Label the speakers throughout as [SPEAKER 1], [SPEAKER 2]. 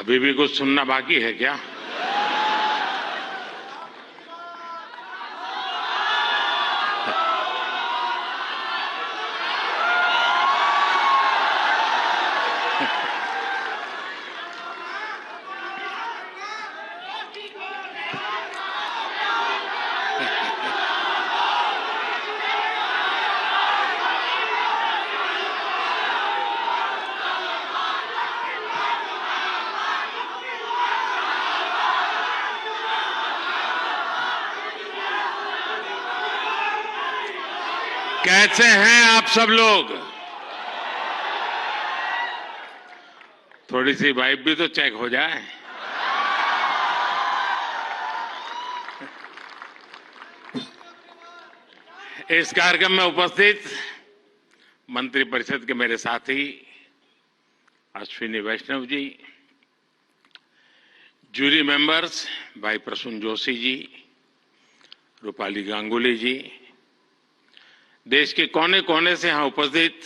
[SPEAKER 1] अभी भी कुछ सुनना बाकी है क्या? कैसे हैं आप सब लोग? थोड़ी सी वाइब भी तो चेक हो जाए। इस कार्यक्रम में उपस्थित मंत्रिपरिषद के मेरे साथी अश्विनी वैष्णव जी, जूरी मेंबर्स भाई प्रसून जोशी जी, रूपाली गांगुली जी, देश के कोने कोने से यहां उपस्थित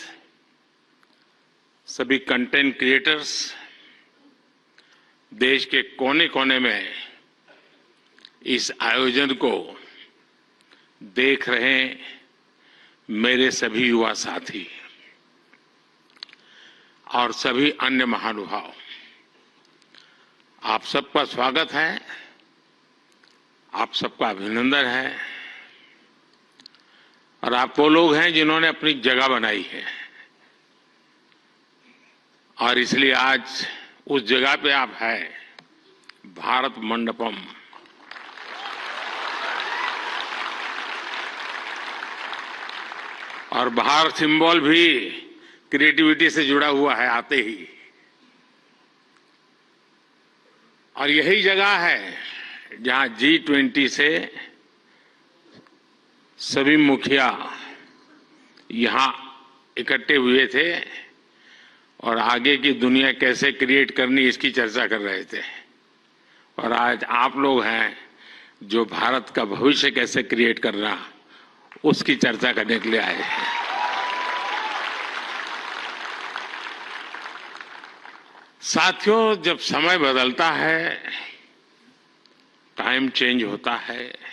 [SPEAKER 1] सभी कंटेंट क्रिएटर्स, देश के कोने कोने में इस आयोजन को देख रहे मेरे सभी युवा साथी और सभी अन्य महानुभाव, आप सबका स्वागत है, आप सबका अभिनंदन है। और आप वो लोग हैं जिन्होंने अपनी जगह बनाई है और इसलिए आज उस जगह पे आप हैं, भारत मंडपम। और बाहर सिंबल भी क्रिएटिविटी से जुड़ा हुआ है आते ही। और यही जगह है जहां G20 से सभी मुखिया यहां इकट्ठे हुए थे और आगे की दुनिया कैसे क्रिएट करनी इसकी चर्चा कर रहे थे। और आज आप लोग हैं जो भारत का भविष्य कैसे क्रिएट करना उसकी चर्चा करने के लिए आए हैं। साथियों, जब समय बदलता है, टाइम चेंज होता है,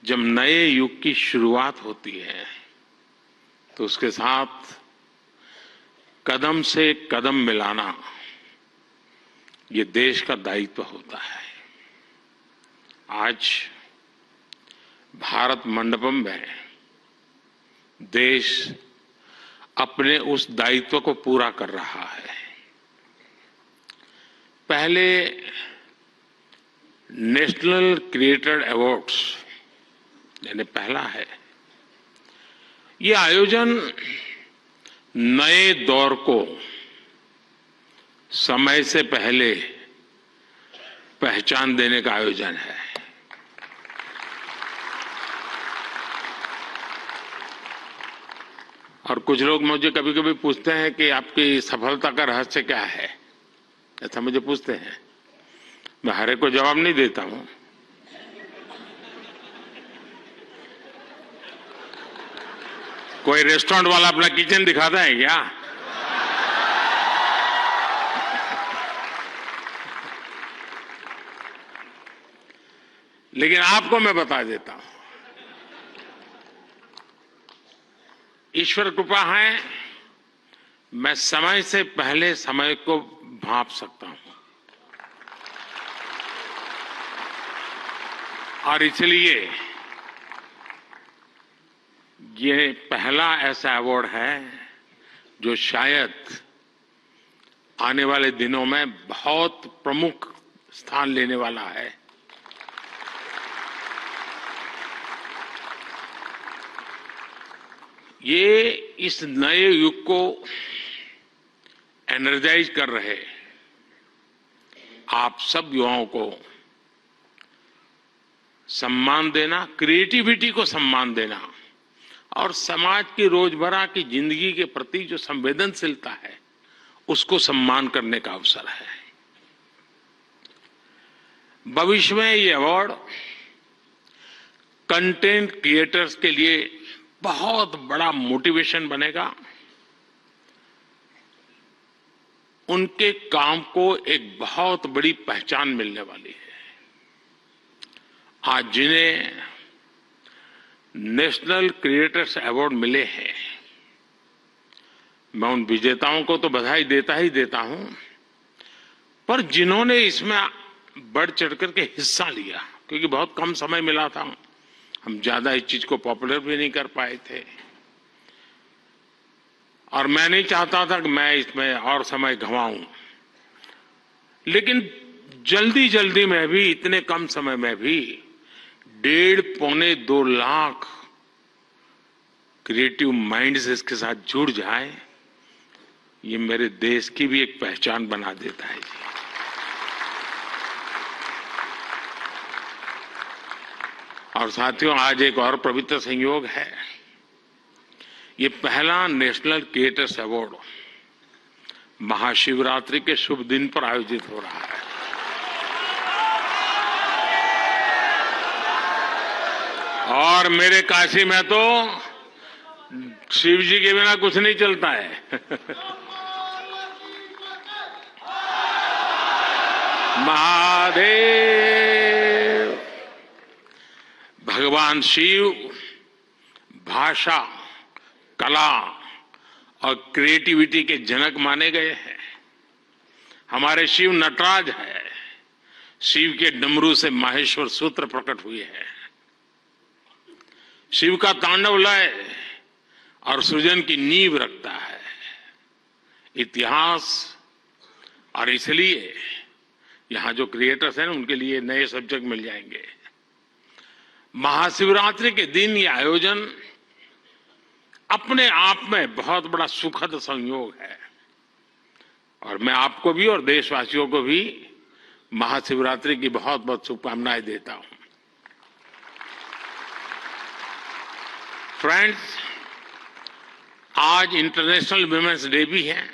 [SPEAKER 1] जब नए युग की शुरुआत होती है तो उसके साथ कदम से कदम मिलाना ये देश का दायित्व होता है। आज भारत मंडपम में देश अपने उस दायित्व को पूरा कर रहा है। पहले नेशनल क्रिएटर अवार्ड्स यानी पहला है, ये आयोजन नए दौर को समय से पहले पहचान देने का आयोजन है। और कुछ लोग मुझे कभी कभी पूछते हैं कि आपकी सफलता का रहस्य क्या है, ऐसा मुझे पूछते हैं। मैं हर एक को जवाब नहीं देता हूं। कोई रेस्टोरेंट वाला अपना किचन दिखाता है क्या? लेकिन आपको मैं बता देता हूं, ईश्वर कृपा है, मैं समय से पहले समय को भांप सकता हूं। और इसलिए ये पहला ऐसा अवार्ड है जो शायद आने वाले दिनों में बहुत प्रमुख स्थान लेने वाला है। ये इस नए युग को एनर्जाइज कर रहे आप सब युवाओं को सम्मान देना, क्रिएटिविटी को सम्मान देना और समाज की रोजमर्रा की जिंदगी के प्रति जो संवेदनशीलता है उसको सम्मान करने का अवसर है। भविष्य में ये अवार्ड कंटेंट क्रिएटर्स के लिए बहुत बड़ा मोटिवेशन बनेगा उनके काम को एक बहुत बड़ी पहचान मिलने वाली है। आज जिन्हें नेशनल क्रिएटर्स अवार्ड मिले हैं, मैं उन विजेताओं को तो बधाई देता ही देता हूं, पर जिन्होंने इसमें बढ़ चढ़कर के हिस्सा लिया, क्योंकि बहुत कम समय मिला था, हम ज्यादा इस चीज को पॉपुलर भी नहीं कर पाए थे, और मैं नहीं चाहता था कि मैं इसमें और समय गंवाऊं, लेकिन जल्दी जल्दी में भी, इतने कम समय में भी 1.5-2 लाख क्रिएटिव माइंड्स इसके साथ जुड़ जाए, ये मेरे देश की भी एक पहचान बना देता है जी। और साथियों, आज एक और पवित्र संयोग है। ये पहला नेशनल क्रिएटर्स अवार्ड महाशिवरात्रि के शुभ दिन पर आयोजित हो रहा है। और मेरे काशी में तो शिव जी के बिना कुछ नहीं चलता है। महादेव। भगवान शिव भाषा, कला और क्रिएटिविटी के जनक माने गए हैं। हमारे शिव नटराज है। शिव के डमरू से माहेश्वर सूत्र प्रकट हुए हैं। शिव का तांडव लय और सृजन की नींव रखता है इतिहास। और इसलिए यहां जो क्रिएटर्स हैं, उनके लिए नए सब्जेक्ट मिल जाएंगे। महाशिवरात्रि के दिन ये आयोजन अपने आप में बहुत बड़ा सुखद संयोग है, और मैं आपको भी और देशवासियों को भी महाशिवरात्रि की बहुत बहुत शुभकामनाएं देता हूं। फ्रेंड्स, आज इंटरनेशनल वुमेन्स डे भी है,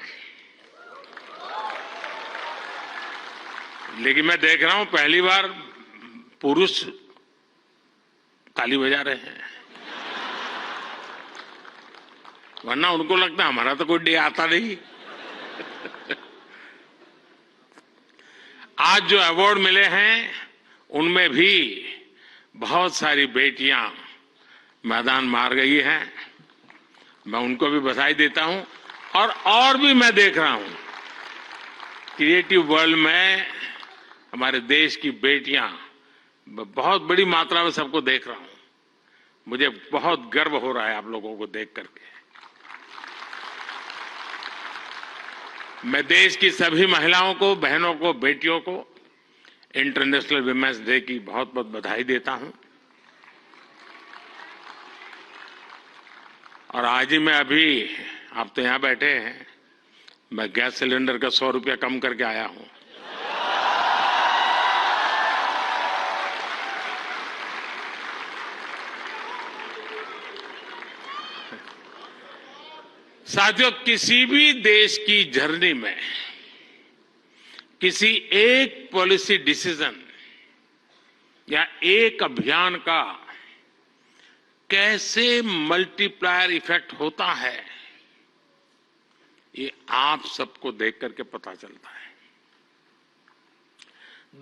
[SPEAKER 1] लेकिन मैं देख रहा हूं पहली बार पुरुष ताली बजा रहे हैं, वरना उनको लगता है हमारा तो कोई डे आता नहीं। आज जो अवार्ड मिले हैं, उनमें भी बहुत सारी बेटियां मैदान मार गई हैं। मैं उनको भी बधाई देता हूं। और भी मैं देख रहा हूं क्रिएटिव वर्ल्ड में हमारे देश की बेटियां बहुत बड़ी मात्रा में, सबको देख रहा हूं। मुझे बहुत गर्व हो रहा है आप लोगों को देख करके। मैं देश की सभी महिलाओं को, बहनों को, बेटियों को इंटरनेशनल वुमेन्स डे की बहुत बहुत बधाई देता हूं। और आज ही मैं अभी, आप तो यहां बैठे हैं, मैं गैस सिलेंडर का 100 रुपया कम करके आया हूं। साथियों, किसी भी देश की जर्नी में किसी एक पॉलिसी डिसीजन या एक अभियान का कैसे मल्टीप्लायर इफेक्ट होता है, ये आप सबको देख करके पता चलता है।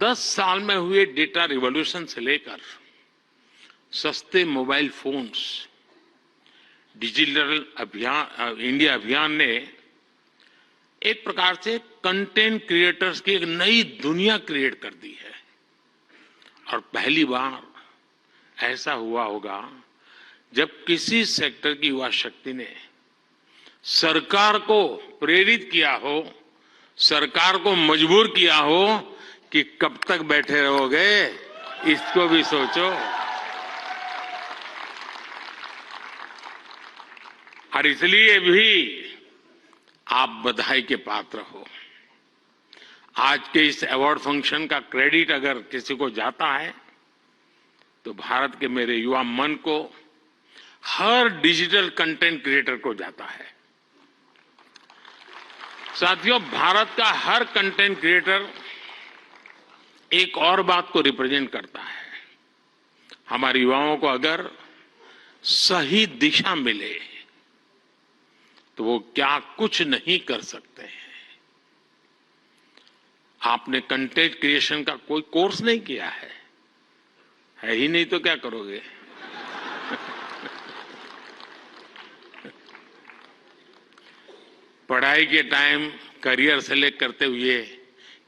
[SPEAKER 1] 10 साल में हुए डेटा रिवॉल्यूशन से लेकर सस्ते मोबाइल फोन्स, डिजिटल अभियान, इंडिया अभियान ने एक प्रकार से कंटेंट क्रिएटर्स की एक नई दुनिया क्रिएट कर दी है। और पहली बार ऐसा हुआ होगा जब किसी सेक्टर की युवा शक्ति ने सरकार को प्रेरित किया हो, सरकार को मजबूर किया हो कि कब तक बैठे रहोगे, इसको भी सोचो। और इसलिए भी आप बधाई के पात्र हो। आज के इस अवार्ड फंक्शन का क्रेडिट अगर किसी को जाता है तो भारत के मेरे युवा मन को, हर डिजिटल कंटेंट क्रिएटर को जाता है। साथियों, भारत का हर कंटेंट क्रिएटर एक और बात को रिप्रेजेंट करता है। हमारे युवाओं को अगर सही दिशा मिले तो वो क्या कुछ नहीं कर सकते हैं। आपने कंटेंट क्रिएशन का कोई कोर्स नहीं किया है ही नहीं तो क्या करोगे? पढ़ाई के टाइम करियर सेलेक्ट करते हुए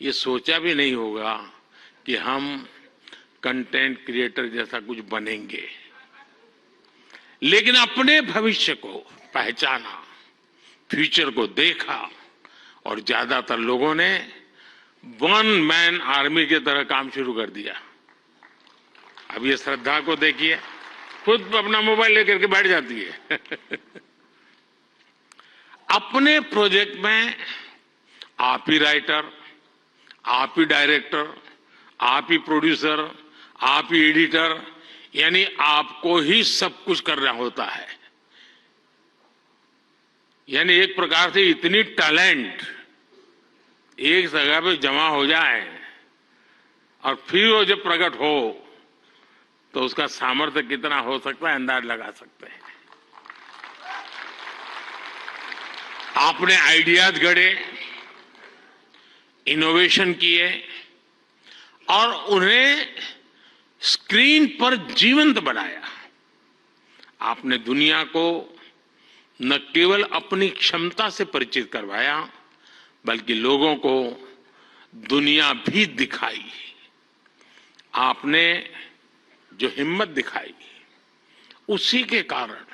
[SPEAKER 1] ये सोचा भी नहीं होगा कि हम कंटेंट क्रिएटर जैसा कुछ बनेंगे, लेकिन अपने भविष्य को पहचाना, फ्यूचर को देखा और ज्यादातर लोगों ने वन मैन आर्मी की तरह काम शुरू कर दिया। अब ये श्रद्धा को देखिए, खुद अपना मोबाइल लेकर के बैठ जाती है। अपने प्रोजेक्ट में आप ही राइटर, आप ही डायरेक्टर, आप ही प्रोड्यूसर, आप ही एडिटर, यानी आपको ही सब कुछ करना होता है। यानी एक प्रकार से इतनी टैलेंट एक जगह पे जमा हो जाए और फिर वो जब प्रकट हो तो उसका सामर्थ्य कितना हो सकता है अंदाज लगा सकते हैं। आपने आइडियाज गढ़े, इनोवेशन किए और उन्हें स्क्रीन पर जीवंत बनाया। आपने दुनिया को न केवल अपनी क्षमता से परिचित करवाया, बल्कि लोगों को दुनिया भी दिखाई। आपने जो हिम्मत दिखाई, उसी के कारण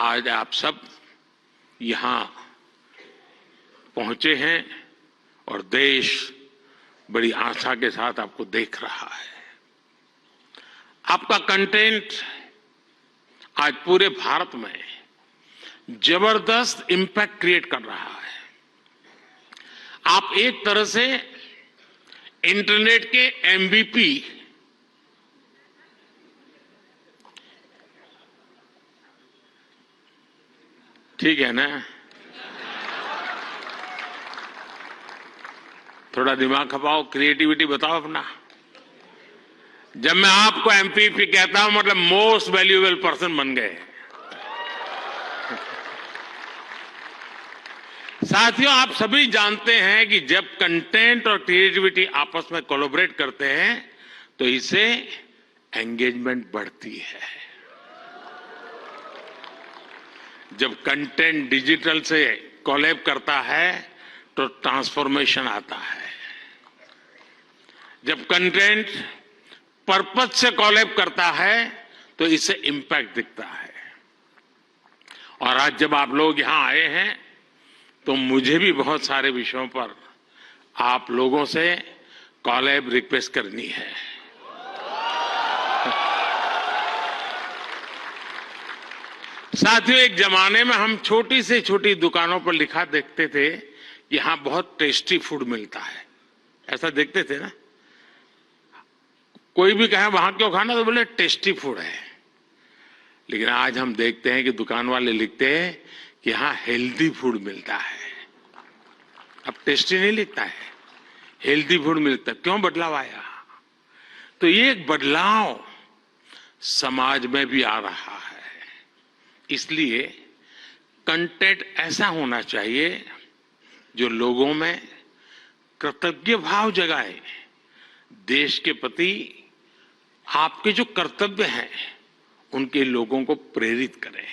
[SPEAKER 1] आज आप सब यहां पहुंचे हैं और देश बड़ी आशा के साथ आपको देख रहा है। आपका कंटेंट आज पूरे भारत में जबरदस्त इंपैक्ट क्रिएट कर रहा है। आप एक तरह से इंटरनेट के एमवीपी, ठीक है ना? थोड़ा दिमाग खपाओ, क्रिएटिविटी बताओ अपना। जब मैं आपको एमवीपी कहता हूं मतलब मोस्ट वैल्यूएबल पर्सन बन गए। साथियों, आप सभी जानते हैं कि जब कंटेंट और क्रिएटिविटी आपस में कोलैबोरेट करते हैं तो इससे एंगेजमेंट बढ़ती है। जब कंटेंट डिजिटल से कोलैब करता है तो ट्रांसफॉर्मेशन आता है। जब कंटेंट पर्पस से कोलैब करता है तो इससे इंपैक्ट दिखता है। और आज जब आप लोग यहां आए हैं तो मुझे भी बहुत सारे विषयों पर आप लोगों से कोलैब रिक्वेस्ट करनी है। साथियों, एक जमाने में हम छोटी से छोटी दुकानों पर लिखा देखते थे, यहां बहुत टेस्टी फूड मिलता है, ऐसा देखते थे ना। कोई भी कहे वहां क्यों खाना, तो बोले टेस्टी फूड है। लेकिन आज हम देखते हैं कि दुकान वाले लिखते हैं कि यहां हेल्दी फूड मिलता है। अब टेस्टी नहीं लिखता है, हेल्दी फूड मिलता है। क्यों बदलाव आया? तो ये एक बदलाव समाज में भी आ रहा है। इसलिए कंटेंट ऐसा होना चाहिए जो लोगों में कृतज्ञ भाव जगाए, देश के प्रति आपके जो कर्तव्य हैं उनके लोगों को प्रेरित करें।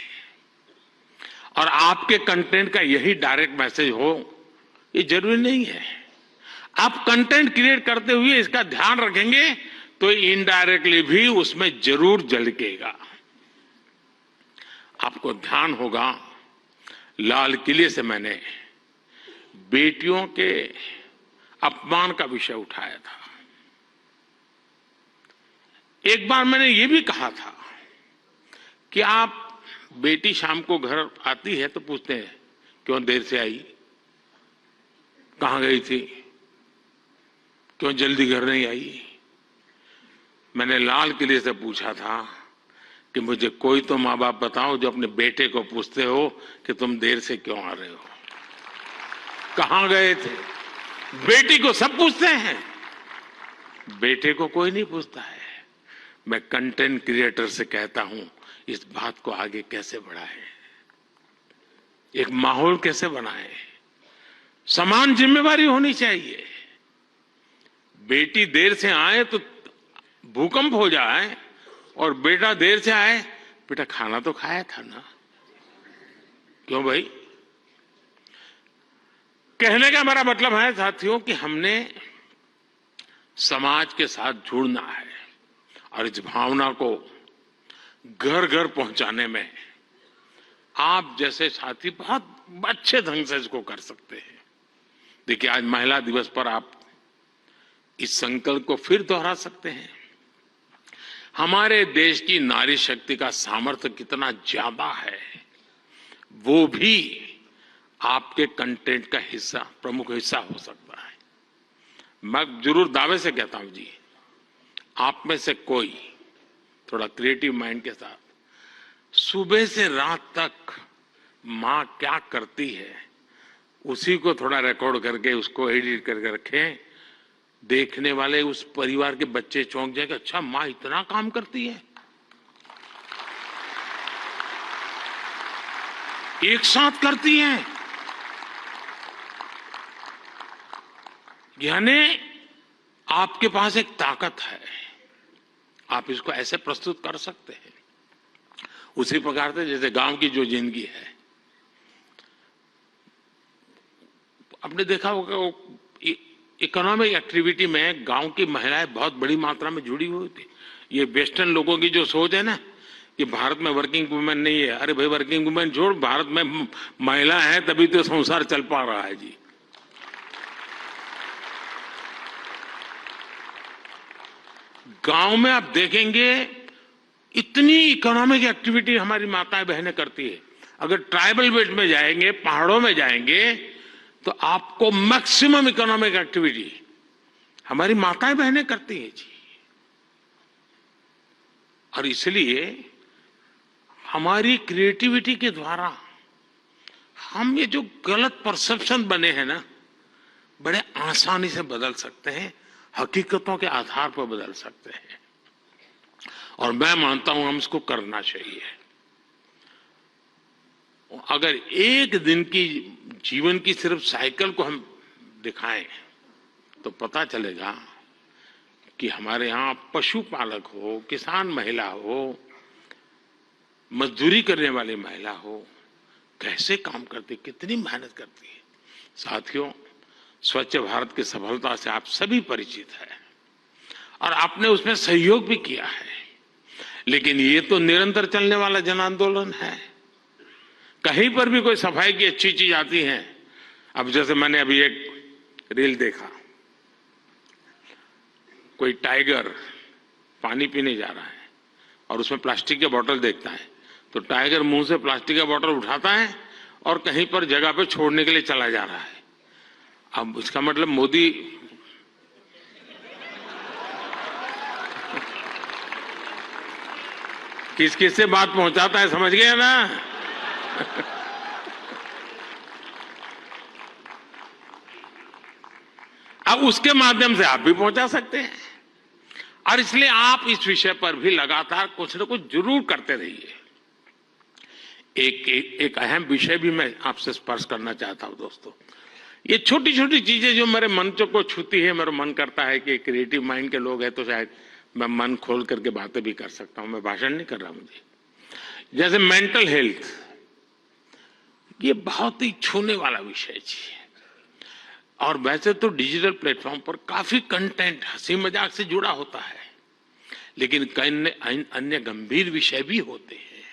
[SPEAKER 1] और आपके कंटेंट का यही डायरेक्ट मैसेज हो, ये जरूरी नहीं है। आप कंटेंट क्रिएट करते हुए इसका ध्यान रखेंगे तो इनडायरेक्टली भी उसमें जरूर झलकेगा। आपको ध्यान होगा, लाल किले से मैंने बेटियों के अपमान का विषय उठाया था। एक बार मैंने ये भी कहा था कि आप बेटी शाम को घर आती है तो पूछते हैं क्यों देर से आई, कहां गई थी, क्यों जल्दी घर नहीं आई। मैंने लाल किले से पूछा था कि मुझे कोई तो माँ बाप बताओ जो अपने बेटे को पूछते हो कि तुम देर से क्यों आ रहे हो, कहां गए थे। बेटी को सब पूछते हैं, बेटे को कोई नहीं पूछता है। मैं कंटेंट क्रिएटर से कहता हूं इस बात को आगे कैसे बढ़ाएं, एक माहौल कैसे बनाएं। समान जिम्मेवारी होनी चाहिए। बेटी देर से आए तो भूकंप हो जाए और बेटा देर से आए, बेटा खाना तो खाया था ना। क्यों भाई? कहने का मेरा मतलब है साथियों कि हमने समाज के साथ जुड़ना है और इस भावना को घर घर पहुंचाने में आप जैसे साथी बहुत अच्छे ढंग से इसको कर सकते हैं। देखिए, आज महिला दिवस पर आप इस संकल्प को फिर दोहरा सकते हैं। हमारे देश की नारी शक्ति का सामर्थ्य कितना ज्यादा है, वो भी आपके कंटेंट का हिस्सा, प्रमुख हिस्सा हो सकता है। मैं जरूर दावे से कहता हूं जी, आप में से कोई थोड़ा क्रिएटिव माइंड के साथ सुबह से रात तक मां क्या करती है उसी को थोड़ा रिकॉर्ड करके उसको एडिट करके रखें। देखने वाले उस परिवार के बच्चे चौंक जाएंगे, अच्छा मां इतना काम करती है। एक साथ करती हैं, यानी आपके पास एक ताकत है, आप इसको ऐसे प्रस्तुत कर सकते हैं। उसी प्रकार से जैसे गांव की जो जिंदगी है, आपने देखा होगा इकोनॉमिक एक्टिविटी में गांव की महिलाएं बहुत बड़ी मात्रा में जुड़ी हुई थी। ये वेस्टर्न लोगों की जो सोच है ना कि भारत में वर्किंग वुमेन नहीं है, अरे भाई वर्किंग वुमेन छोड़, भारत में महिला है तभी तो संसार चल पा रहा है जी। गांव में आप देखेंगे इतनी इकोनॉमिक एक्टिविटी हमारी माताएं बहनें करती है। अगर ट्राइबल बेल्ट में जाएंगे, पहाड़ों में जाएंगे, तो आपको मैक्सिमम इकोनॉमिक एक्टिविटी हमारी माताएं बहनें करती हैं जी। और इसलिए हमारी क्रिएटिविटी के द्वारा हम ये जो गलत परसेप्शन बने हैं ना, बड़े आसानी से बदल सकते हैं, हकीकतों के आधार पर बदल सकते हैं। और मैं मानता हूं हम इसको करना चाहिए। अगर एक दिन की जीवन की सिर्फ साइकिल को हम दिखाएं तो पता चलेगा कि हमारे यहां पशुपालक हो, किसान महिला हो, मजदूरी करने वाली महिला हो, कैसे काम करती, कितनी मेहनत करती है। साथियों, स्वच्छ भारत की सफलता से आप सभी परिचित हैं और आपने उसमें सहयोग भी किया है, लेकिन ये तो निरंतर चलने वाला जन आंदोलन है। कहीं पर भी कोई सफाई की अच्छी चीज आती है, अब जैसे मैंने अभी एक रील देखा, कोई टाइगर पानी पीने जा रहा है और उसमें प्लास्टिक के बोतल देखता है, तो टाइगर मुंह से प्लास्टिक का बोतल उठाता है और कहीं पर जगह पे छोड़ने के लिए चला जा रहा है। अब इसका मतलब मोदी किस किस से बात पहुंचाता है, समझ गया ना? अब उसके माध्यम से आप भी पहुंचा सकते हैं। और इसलिए आप इस विषय पर भी लगातार कुछ न कुछ जरूर करते रहिए। एक अहम विषय भी मैं आपसे स्पर्श करना चाहता हूं दोस्तों। ये छोटी छोटी चीजें जो मेरे मन को छूती है, मेरा मन करता है कि क्रिएटिव माइंड के लोग हैं तो शायद मैं मन खोल करके बातें भी कर सकता हूं। मैं भाषण नहीं कर रहा मुझे। जैसे मेंटल हेल्थ, ये बहुत ही छूने वाला विषय जी। और वैसे तो डिजिटल प्लेटफॉर्म पर काफी कंटेंट हंसी मजाक से जुड़ा होता है, लेकिन कई अन्य गंभीर विषय भी होते हैं।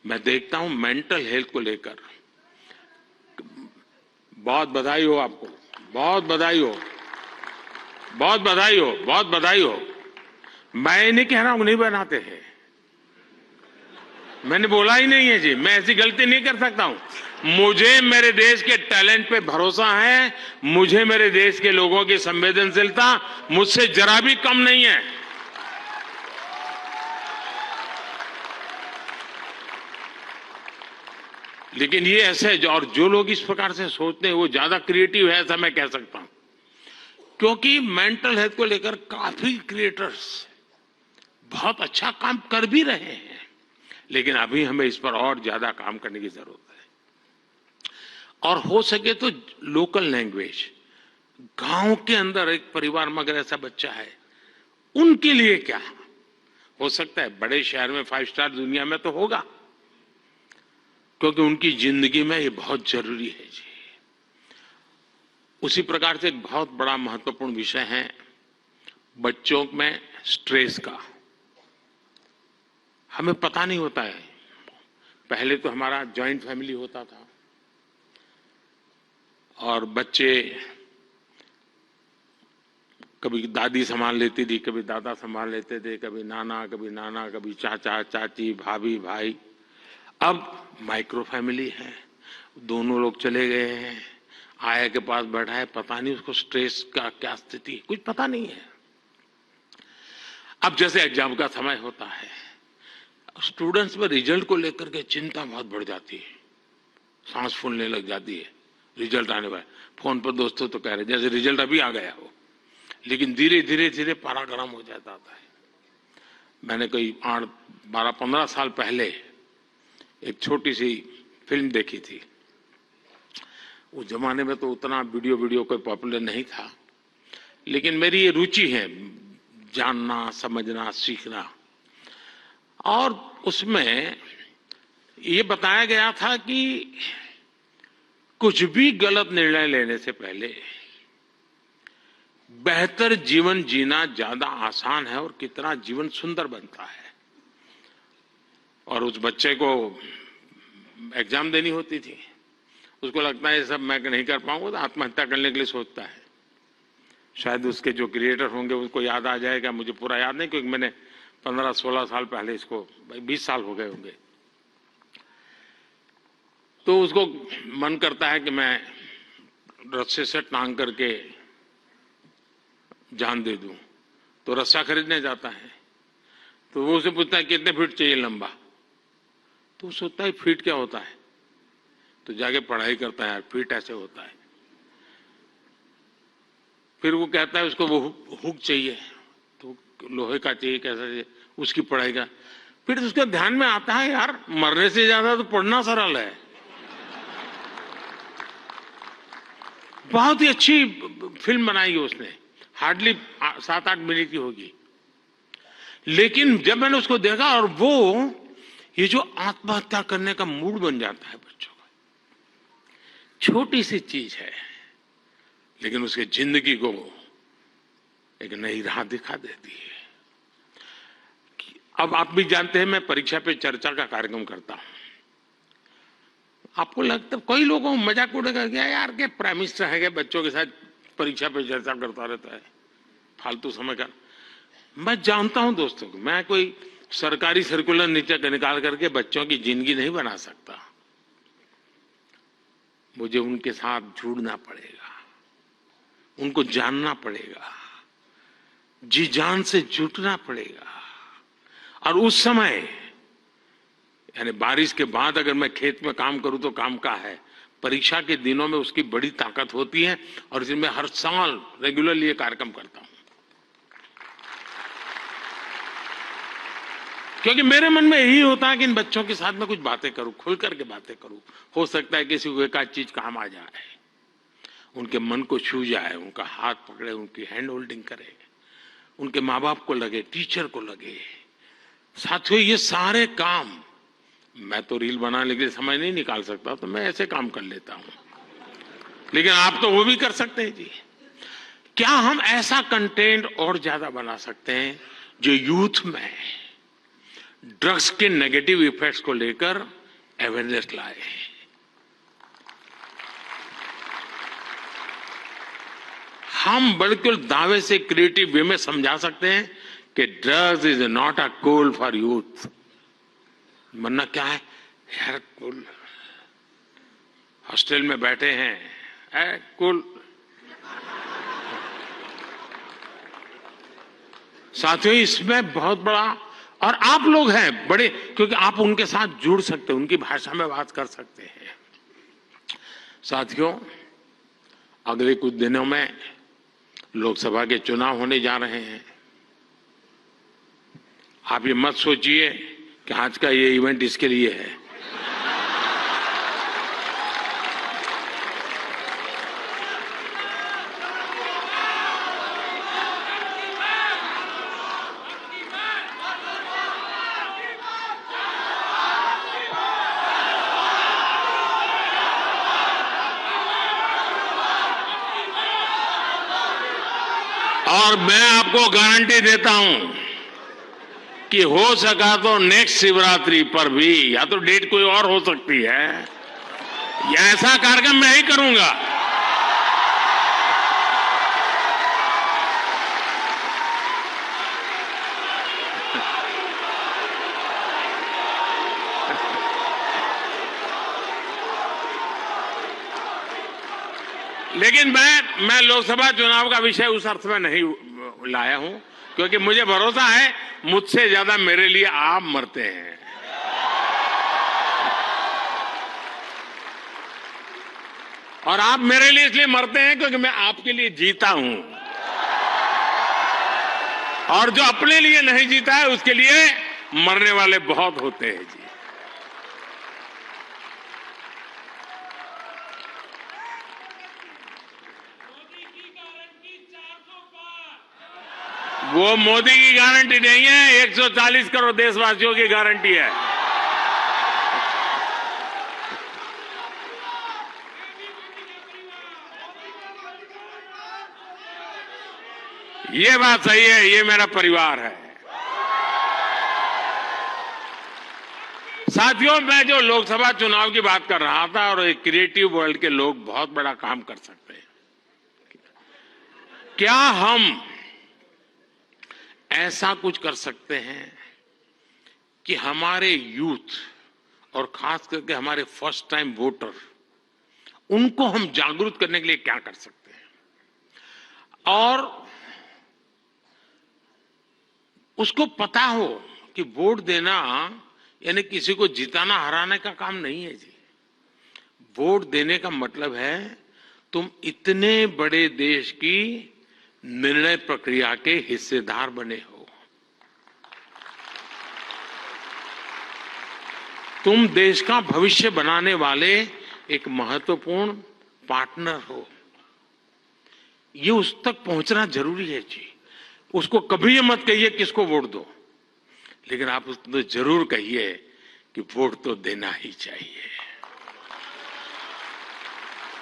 [SPEAKER 1] मैं देखता हूं मेंटल हेल्थ को लेकर, बहुत बधाई हो आपको, बहुत बधाई हो, बहुत बधाई हो, बहुत बधाई हो। मैं नहीं कह रहा हूं नहीं बनाते हैं, मैंने बोला ही नहीं है जी, मैं ऐसी गलती नहीं कर सकता हूं। मुझे मेरे देश के टैलेंट पे भरोसा है, मुझे मेरे देश के लोगों की संवेदनशीलता मुझसे जरा भी कम नहीं है। लेकिन ये ऐसे और जो लोग इस प्रकार से सोचते हैं वो ज्यादा क्रिएटिव है, ऐसा मैं कह सकता हूं। क्योंकि मेंटल हेल्थ को लेकर काफी क्रिएटर्स बहुत अच्छा काम कर भी रहे हैं, लेकिन अभी हमें इस पर और ज्यादा काम करने की जरूरत है। और हो सके तो लोकल लैंग्वेज, गांव के अंदर एक परिवार में अगर ऐसा बच्चा है, उनके लिए क्या हो सकता है? बड़े शहर में 5 स्टार दुनिया में तो होगा, क्योंकि उनकी जिंदगी में ये बहुत जरूरी है जी। उसी प्रकार से एक बहुत बड़ा महत्वपूर्ण विषय है बच्चों में स्ट्रेस का। हमें पता नहीं होता है। पहले तो हमारा जॉइंट फैमिली होता था और बच्चे कभी दादी संभाल लेती थी, कभी दादा संभाल लेते थे, कभी नाना, कभी चाचा चाची, भाभी भाई। अब माइक्रो फैमिली है, दोनों लोग चले गए हैं, आया के पास बैठा है, पता नहीं उसको स्ट्रेस का क्या स्थिति, कुछ पता नहीं है। अब जैसे एग्जाम का समय होता है, स्टूडेंट्स में रिजल्ट को लेकर के चिंता बहुत बढ़ जाती है, सांस फूलने लग जाती है। रिजल्ट आने वाला, फोन पर दोस्तों तो कह रहे जैसे रिजल्ट अभी आ गया हो, लेकिन धीरे धीरे धीरे पारा गर्म हो जाता है। मैंने कोई 12-15 साल पहले एक छोटी सी फिल्म देखी थी। उस जमाने में तो उतना वीडियो कोई पॉपुलर नहीं था, लेकिन मेरी ये रुचि है जानना, समझना, सीखना। और उसमें ये बताया गया था कि कुछ भी गलत निर्णय लेने से पहले बेहतर जीवन जीना ज्यादा आसान है और कितना जीवन सुंदर बनता है। और उस बच्चे को एग्जाम देनी होती थी, उसको लगता है सब मैं नहीं कर पाऊंगा, तो आत्महत्या करने के लिए सोचता है। शायद उसके जो क्रिएटर होंगे उसको याद आ जाएगा, मुझे पूरा याद नहीं, क्योंकि मैंने 15-16 साल पहले इसको, 20 साल हो गए होंगे। तो उसको मन करता है कि मैं रस्से से टांग करके जान दे दूं, तो रस्सा खरीदने जाता है। तो वो उसे पूछता है कितने फीट चाहिए लंबा, तो वो सोचता है फीट क्या होता है, तो जाके पढ़ाई करता है, फीट ऐसे होता है। फिर वो कहता है उसको वो हुक चाहिए, तो लोहे का चाहिए, कैसा चाहिए, उसकी पढ़ाई का। फिर उसके ध्यान में आता है यार मरने से ज्यादा तो पढ़ना सरल है। बहुत ही अच्छी फिल्म बनाई है उसने, हार्डली 7-8 मिनट की होगी। लेकिन जब मैंने उसको देखा, और वो ये जो आत्महत्या करने का मूड बन जाता है बच्चों का, छोटी सी चीज है लेकिन उसके जिंदगी को एक नई राह दिखा देती है। अब आप भी जानते हैं मैं परीक्षा पे चर्चा का कार्यक्रम करता हूं। आपको लगता है कई लोगों को मजाक उड़ेगा क्या यार के प्राइम मिनिस्टर है क्या बच्चों के साथ परीक्षा पे चर्चा करता रहता है, फालतू समय का। मैं जानता हूं दोस्तों, मैं कोई सरकारी सर्कुलर नीचे निकाल करके बच्चों की जिंदगी नहीं बना सकता। मुझे उनके साथ जुड़ना पड़ेगा, उनको जानना पड़ेगा, जी जान से जुटना पड़ेगा। और उस समय यानी बारिश के बाद अगर मैं खेत में काम करूं तो काम का है, परीक्षा के दिनों में उसकी बड़ी ताकत होती है। और इसलिए मैं हर साल रेगुलरली ये कार्यक्रम करता हूं, क्योंकि मेरे मन में यही होता है कि इन बच्चों के साथ में कुछ बातें करूं, खुल करके बातें करूं। हो सकता है किसी को एक आध चीज काम आ जाए, उनके मन को छू जाए, उनका हाथ पकड़े, उनकी हैंड होल्डिंग करे, उनके माँ बाप को लगे, टीचर को लगे। साथियों ये सारे काम मैं तो रील बनाने के लिए समय नहीं निकाल सकता, तो मैं ऐसे काम कर लेता हूं, लेकिन आप तो वो भी कर सकते हैं जी। क्या हम ऐसा कंटेंट और ज्यादा बना सकते हैं जो यूथ में ड्रग्स के नेगेटिव इफेक्ट्स को लेकर अवेयरनेस लाए। हम बिल्कुल दावे से क्रिएटिव वे में समझा सकते हैं कि drugs is not a cool for youth. वरना क्या है यार, कूल हॉस्टल में बैठे हैं, कूल। साथियों इसमें बहुत बड़ा, और आप लोग हैं बड़े, क्योंकि आप उनके साथ जुड़ सकते हैं, उनकी भाषा में बात कर सकते हैं। साथियों अगले कुछ दिनों में लोकसभा के चुनाव होने जा रहे हैं। आप ये मत सोचिए कि आज का ये इवेंट इसके लिए है। और मैं आपको गारंटी देता हूं कि हो सका तो नेक्स्ट शिवरात्रि पर भी, या तो डेट कोई और हो सकती है, या ऐसा कार्यक्रम मैं ही करूंगा। लेकिन मैं लोकसभा चुनाव का विषय उस अर्थ में नहीं लाया हूं, क्योंकि मुझे भरोसा है मुझसे ज्यादा मेरे लिए आप मरते हैं। और आप मेरे लिए इसलिए मरते हैं क्योंकि मैं आपके लिए जीता हूं, और जो अपने लिए नहीं जीता है उसके लिए मरने वाले बहुत होते हैं जी। वो मोदी की गारंटी नहीं है, 140 करोड़ देशवासियों की गारंटी है। ये बात सही है, ये मेरा परिवार है। साथियों, मैं जो लोकसभा चुनाव की बात कर रहा था, और एक क्रिएटिव वर्ल्ड के लोग बहुत बड़ा काम कर सकते हैं। क्या हम ऐसा कुछ कर सकते हैं कि हमारे यूथ, और खास करके हमारे फर्स्ट टाइम वोटर, उनको हम जागरूक करने के लिए क्या कर सकते हैं, और उसको पता हो कि वोट देना यानी किसी को जिताना हराने का काम नहीं है जी। वोट देने का मतलब है तुम इतने बड़े देश की निर्णय प्रक्रिया के हिस्सेदार बने हो, तुम देश का भविष्य बनाने वाले एक महत्वपूर्ण पार्टनर हो। ये उस तक पहुंचना जरूरी है जी। उसको कभी ये मत कहिए किसको वोट दो, लेकिन आप उसको जरूर कहिए कि वोट तो देना ही चाहिए।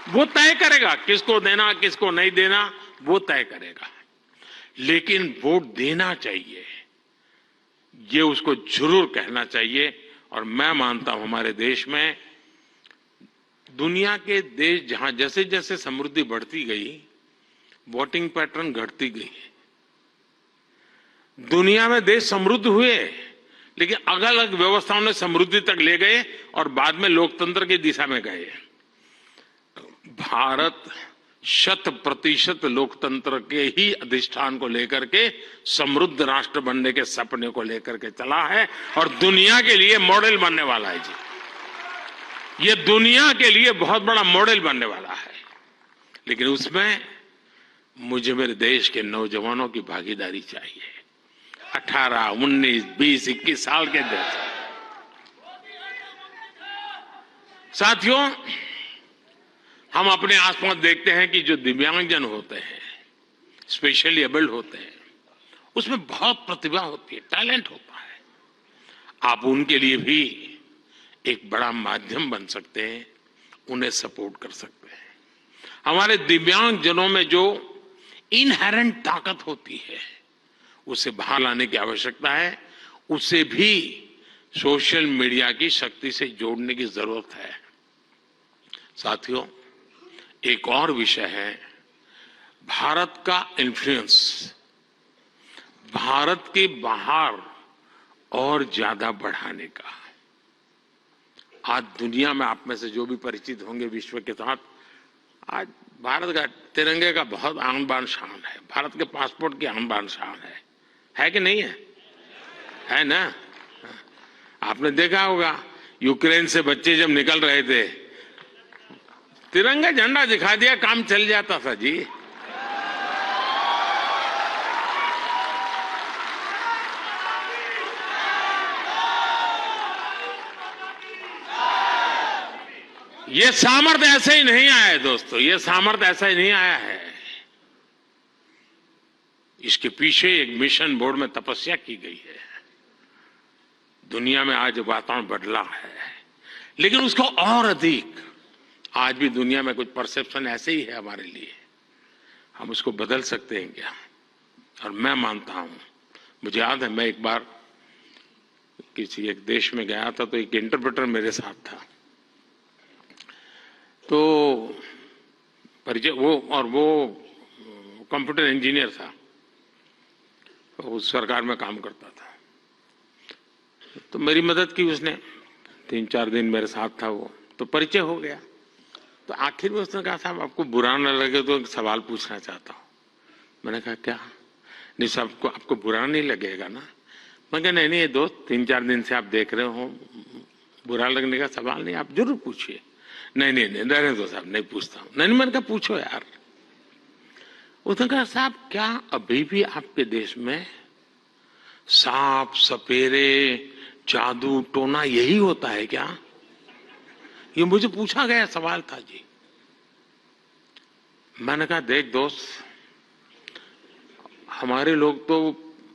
[SPEAKER 1] वो तय करेगा किसको देना किसको नहीं देना, वो तय करेगा, लेकिन वोट देना चाहिए, ये उसको जरूर कहना चाहिए। और मैं मानता हूं हमारे देश में, दुनिया के देश जहां जैसे जैसे समृद्धि बढ़ती गई, वोटिंग पैटर्न घटती गई। दुनिया में देश समृद्ध हुए, लेकिन अलग अलग व्यवस्थाओं ने समृद्धि तक ले गए और बाद में लोकतंत्र की दिशा में गए। भारत 100% लोकतंत्र के ही अधिष्ठान को लेकर के समृद्ध राष्ट्र बनने के सपने को लेकर के चला है, और दुनिया के लिए मॉडल बनने वाला है जी। ये दुनिया के लिए बहुत बड़ा मॉडल बनने वाला है, लेकिन उसमें मुझे मेरे देश के नौजवानों की भागीदारी चाहिए। 18, 19, 20, 21 साल के देश। साथियों, हम अपने आसपास देखते हैं कि जो दिव्यांगजन होते हैं, स्पेशली एबल्ड होते हैं, उसमें बहुत प्रतिभा होती है, टैलेंट होता है। आप उनके लिए भी एक बड़ा माध्यम बन सकते हैं, उन्हें सपोर्ट कर सकते हैं। हमारे दिव्यांगजनों में जो इनहेरेंट ताकत होती है, उसे बाहर लाने की आवश्यकता है। उसे भी सोशल मीडिया की शक्ति से जोड़ने की जरूरत है। साथियों, एक और विषय है भारत का इन्फ्लुएंस, भारत के बाहर और ज्यादा बढ़ाने का। आज दुनिया में आप में से जो भी परिचित होंगे विश्व के साथ, आज भारत का तिरंगे का बहुत आन बान शान है, भारत के पासपोर्ट की आन बान शान है कि नहीं है? है ना? आपने देखा होगा यूक्रेन से बच्चे जब निकल रहे थे, तिरंगा झंडा दिखा दिया, काम चल जाता था जी। ये सामर्थ्य ऐसे ही नहीं आया है दोस्तों, ये सामर्थ्य ऐसा ही नहीं आया है। इसके पीछे एक मिशन बोर्ड में तपस्या की गई है। दुनिया में आज वातावरण बदला है, लेकिन उसको और अधिक, आज भी दुनिया में कुछ परसेप्शन ऐसे ही है हमारे लिए, हम उसको बदल सकते हैं क्या? और मैं मानता हूं, मुझे याद है मैं एक बार किसी एक देश में गया था तो एक इंटरप्रेटर मेरे साथ था, तो परिचय वो कंप्यूटर इंजीनियर था, तो उस सरकार में काम करता था। तो मेरी मदद की उसने, 3-4 दिन मेरे साथ था वो, तो परिचय हो गया। तो आखिर में उसने कहा साहब आपको बुरा न लगे तो एक सवाल पूछना चाहता हूँ। मैंने कहा क्या? नहीं साहब आपको बुरा नहीं लगेगा ना? मैं कहा नहीं ये दोस्त 3-4 दिन से आप देख रहे हो, बुरा लगने का सवाल नहीं, आप जरूर पूछिए। नहीं रहने दो साहब, नहीं पूछता हूँ। नहीं मैंने कहा पूछो यार। उसने कहा साहब क्या अभी भी आपके देश में सांप सपेरे जादू टोना यही होता है क्या? ये मुझे पूछा गया सवाल था जी। मैंने कहा देख दोस्त, हमारे लोग तो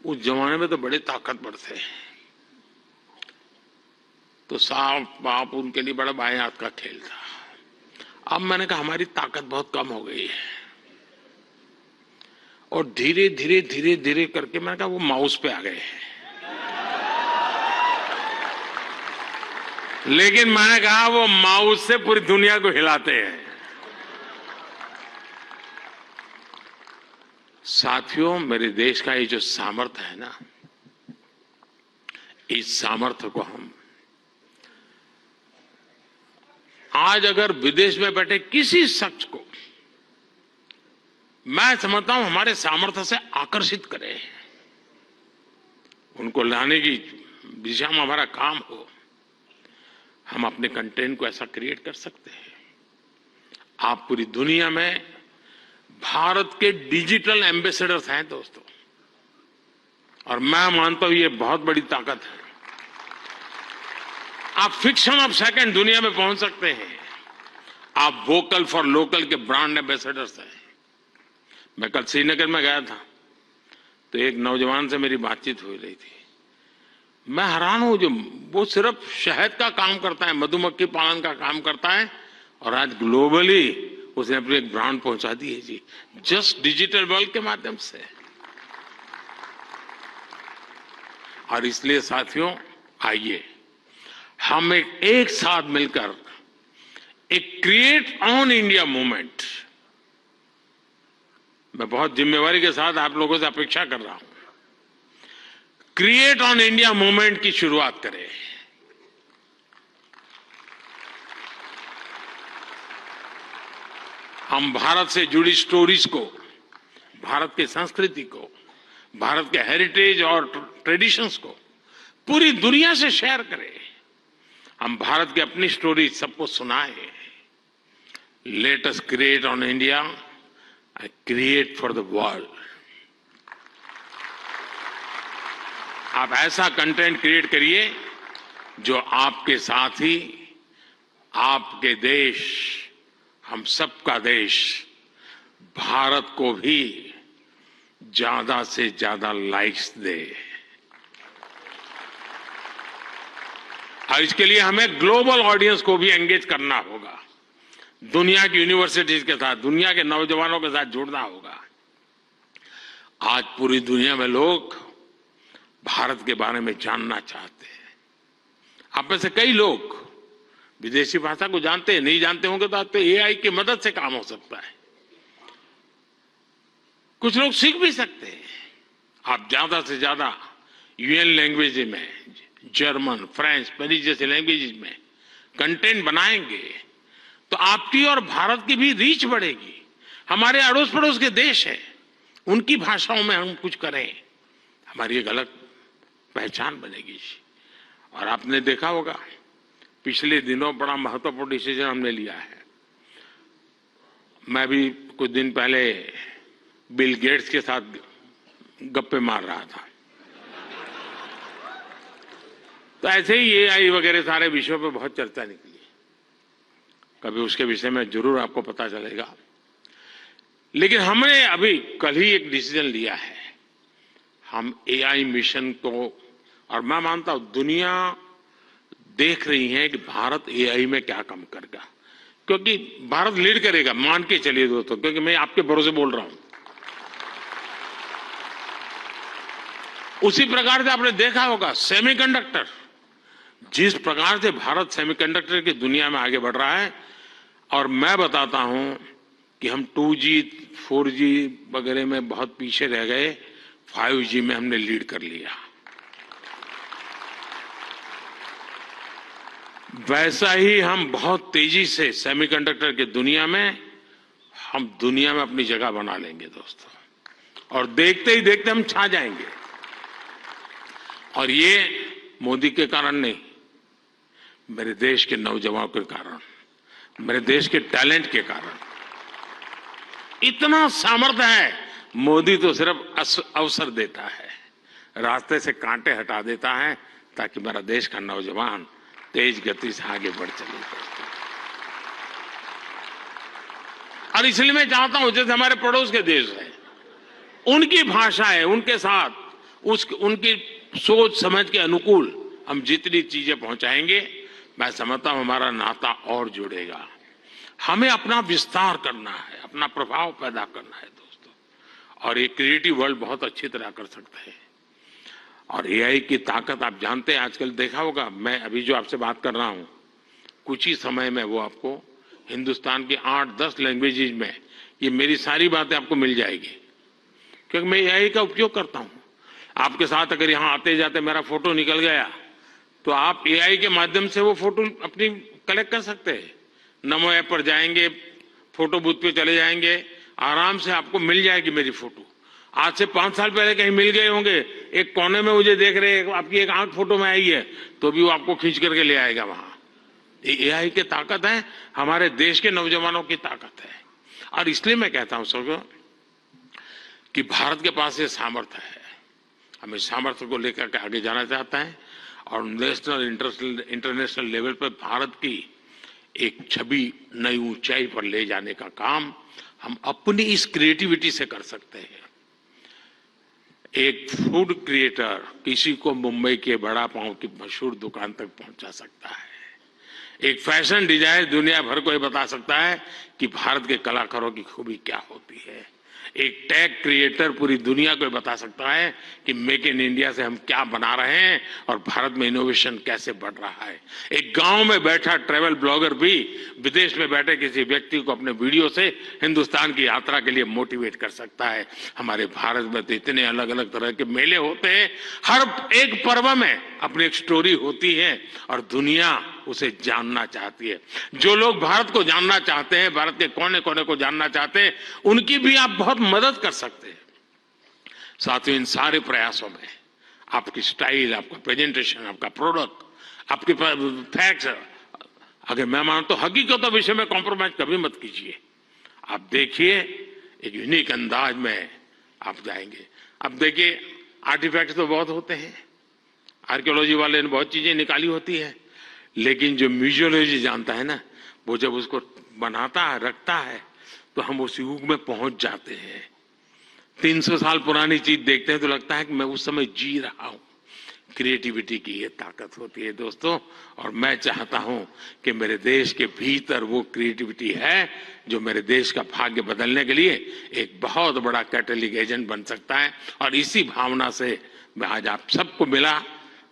[SPEAKER 1] उस जमाने में तो बड़े ताकतवर थे, तो सांप बाप उनके लिए बड़ा बाएं हाथ का खेल था। अब मैंने कहा हमारी ताकत बहुत कम हो गई है, और धीरे धीरे करके मैंने कहा वो माउस पे आ गए हैं। लेकिन मैंने कहा वो माउस से पूरी दुनिया को हिलाते हैं। साथियों, मेरे देश का ये जो सामर्थ्य है ना, इस सामर्थ्य को हम आज अगर विदेश में बैठे किसी शख्स को मैं समझता हूं हमारे सामर्थ्य से आकर्षित करें, उनको लाने की दिशा में हमारा काम हो, हम अपने कंटेंट को ऐसा क्रिएट कर सकते हैं। आप पूरी दुनिया में भारत के डिजिटल एम्बेसडर्स हैं दोस्तों, और मैं मानता हूं ये बहुत बड़ी ताकत है। आप फ्रिक्शन ऑफ सेकंड दुनिया में पहुंच सकते हैं। आप वोकल फॉर लोकल के ब्रांड एम्बेसडर्स हैं। मैं कल श्रीनगर में गया था, तो एक नौजवान से मेरी बातचीत हो रही थी। मैं हैरान हूं, जो वो सिर्फ शहद का काम करता है, मधुमक्खी पालन का काम करता है, और आज ग्लोबली उसने अपनी एक ब्रांड पहुंचा दी है जी, जस्ट डिजिटल वर्ल्ड के माध्यम से। और इसलिए साथियों आइए हम एक साथ मिलकर एक क्रिएट ऑन इंडिया मूवमेंट, मैं बहुत जिम्मेवारी के साथ आप लोगों से अपेक्षा कर रहा हूं, क्रिएट ऑन इंडिया मूवमेंट की शुरुआत करें। हम भारत से जुड़ी स्टोरीज को, भारत की संस्कृति को, भारत के हेरिटेज और ट्रेडिशंस को पूरी दुनिया से शेयर करें। हम भारत की अपनी स्टोरी सबको सुनाएं। Let us create on India and create for the world. आप ऐसा कंटेंट क्रिएट करिए जो आपके साथ ही आपके देश, हम सबका देश भारत को भी ज्यादा से ज्यादा लाइक्स दे। और इसके लिए हमें ग्लोबल ऑडियंस को भी एंगेज करना होगा, दुनिया की यूनिवर्सिटीज के साथ, दुनिया के नौजवानों के साथ जुड़ना होगा। आज पूरी दुनिया में लोग भारत के बारे में जानना चाहते हैं। आप में से कई लोग विदेशी भाषा को जानते हैं, नहीं जानते होंगे तो आपको एआई की मदद से काम हो सकता है। कुछ लोग सीख भी सकते हैं। आप ज्यादा से ज्यादा यूएन लैंग्वेज में, जर्मन, फ्रेंच, स्पेनिश जैसे लैंग्वेज में कंटेंट बनाएंगे तो आपकी और भारत की भी रीच बढ़ेगी। हमारे अड़ोस पड़ोस के देश हैं, उनकी भाषाओं में हम कुछ करें, हमारी एक अलग पहचान बनेगी। और आपने देखा होगा पिछले दिनों बड़ा महत्वपूर्ण डिसीजन हमने लिया है। मैं भी कुछ दिन पहले बिल गेट्स के साथ गप्पे मार रहा था, तो ऐसे ही एआई वगैरह सारे विषयों पे बहुत चर्चा निकली। कभी उसके विषय में जरूर आपको पता चलेगा। लेकिन हमने अभी कल ही एक डिसीजन लिया है, हम एआई मिशन को, और मैं मानता हूं दुनिया देख रही है कि भारत एआई में क्या काम करेगा, क्योंकि भारत लीड करेगा, मान के चलिए दोस्तों, क्योंकि मैं आपके भरोसे बोल रहा हूं। उसी प्रकार से आपने देखा होगा सेमीकंडक्टर, जिस प्रकार से भारत सेमीकंडक्टर की दुनिया में आगे बढ़ रहा है, और मैं बताता हूं कि हम 2G 4G वगैरह में बहुत पीछे रह गए, 5G में हमने लीड कर लिया। वैसा ही हम बहुत तेजी से सेमीकंडक्टर की दुनिया में हम दुनिया में अपनी जगह बना लेंगे दोस्तों, और देखते ही देखते हम छा जाएंगे। और ये मोदी के कारण नहीं, मेरे देश के नौजवानों के कारण, मेरे देश के टैलेंट के कारण। इतना सामर्थ्य है। मोदी तो सिर्फ अवसर देता है, रास्ते से कांटे हटा देता है, ताकि मेरा देश का नौजवान तेज गति से आगे बढ़ चले। और इसलिए मैं चाहता हूं, जैसे हमारे पड़ोस के देश है, उनकी भाषा है, उनके साथ उनकी सोच समझ के अनुकूल हम जितनी चीजें पहुंचाएंगे, मैं समझता हूं हमारा नाता और जुड़ेगा। हमें अपना विस्तार करना है, अपना प्रभाव पैदा करना है दोस्तों, और ये क्रिएटिव वर्ल्ड बहुत अच्छी तरह कर सकता है। और एआई की ताकत आप जानते हैं, आजकल देखा होगा, मैं अभी जो आपसे बात कर रहा हूं, कुछ ही समय में वो आपको हिंदुस्तान की 8-10 लैंग्वेजेज में ये मेरी सारी बातें आपको मिल जाएगी, क्योंकि मैं एआई का उपयोग करता हूं। आपके साथ अगर यहां आते जाते मेरा फोटो निकल गया, तो आप एआई के माध्यम से वो फोटो अपनी कलेक्ट कर सकते हैं। नमो ऐप पर जाएंगे, फोटो बूथ पे चले जाएंगे, आराम से आपको मिल जाएगी मेरी फोटो। आज से 5 साल पहले कहीं मिल गए होंगे, एक कोने में मुझे देख रहे हैं, आपकी एक आंख फोटो में आई है, तो भी वो आपको खींच करके ले आएगा वहां। ये एआई की ताकत है, हमारे देश के नौजवानों की ताकत है। और इसलिए मैं कहता हूं सबको कि भारत के पास ये सामर्थ्य है, हमें सामर्थ्य को लेकर के आगे जाना चाहता है, और नेशनल इंटरनेशनल लेवल पर भारत की एक छवि नई ऊंचाई पर ले जाने का काम हम अपनी इस क्रिएटिविटी से कर सकते हैं। एक फूड क्रिएटर किसी को मुंबई के बड़ा पाव की मशहूर दुकान तक पहुंचा सकता है। एक फैशन डिजाइनर दुनिया भर को ये बता सकता है कि भारत के कलाकारों की खूबी क्या होती है। एक टैग क्रिएटर पूरी दुनिया को बता सकता है कि मेक इन इंडिया से हम क्या बना रहे हैं और भारत में इनोवेशन कैसे बढ़ रहा है। एक गांव में बैठा ट्रैवल ब्लॉगर भी विदेश में बैठे किसी व्यक्ति को अपने वीडियो से हिंदुस्तान की यात्रा के लिए मोटिवेट कर सकता है। हमारे भारत में तो इतने अलग अलग तरह के मेले होते हैं, हर एक पर्व में अपनी एक स्टोरी होती है और दुनिया उसे जानना चाहती है। जो लोग भारत को जानना चाहते हैं, भारत के कोने कोने को जानना चाहते हैं, उनकी भी आप बहुत मदद कर सकते हैं। साथियों, इन सारे प्रयासों में आपकी स्टाइल, आपका प्रेजेंटेशन, आपका प्रोडक्ट, आपके फैक्ट्स, अगर मैं मानता हूं हकीकतों विषय में कॉम्प्रोमाइज कभी मत कीजिए। आप देखिए, एक यूनिक अंदाज में आप जाएंगे। अब देखिए, आर्टिफैक्ट्स तो बहुत होते हैं, आर्कियोलॉजी वाले ने बहुत चीजें निकाली होती है, लेकिन जो म्यूजियोलॉजी जानता है ना, वो जब उसको बनाता है, रखता है, तो हम उस युग में पहुंच जाते हैं। 300 साल पुरानी चीज देखते हैं तो लगता है कि मैं उस समय जी रहा हूं। क्रिएटिविटी की ये ताकत होती है दोस्तों, और मैं चाहता हूं कि मेरे देश के भीतर वो क्रिएटिविटी है जो मेरे देश का भाग्य बदलने के लिए एक बहुत बड़ा कैटलिक एजेंट बन सकता है। और इसी भावना से मैं आज आप सबको मिला,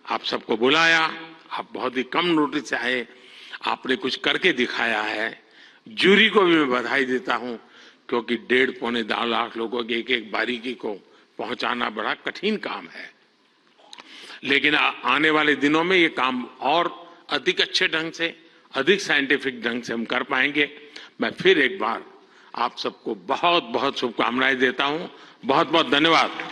[SPEAKER 1] आप सबको बुलाया। आप बहुत ही कम नोटिस से आए, आपने कुछ करके दिखाया है। जूरी को भी मैं बधाई देता हूं, क्योंकि 1.5-2 लाख लोगों की एक एक बारीकी को पहुंचाना बड़ा कठिन काम है, लेकिन आने वाले दिनों में ये काम और अधिक अच्छे ढंग से, अधिक साइंटिफिक ढंग से हम कर पाएंगे। मैं फिर एक बार आप सबको बहुत बहुत शुभकामनाएं देता हूं। बहुत बहुत धन्यवाद।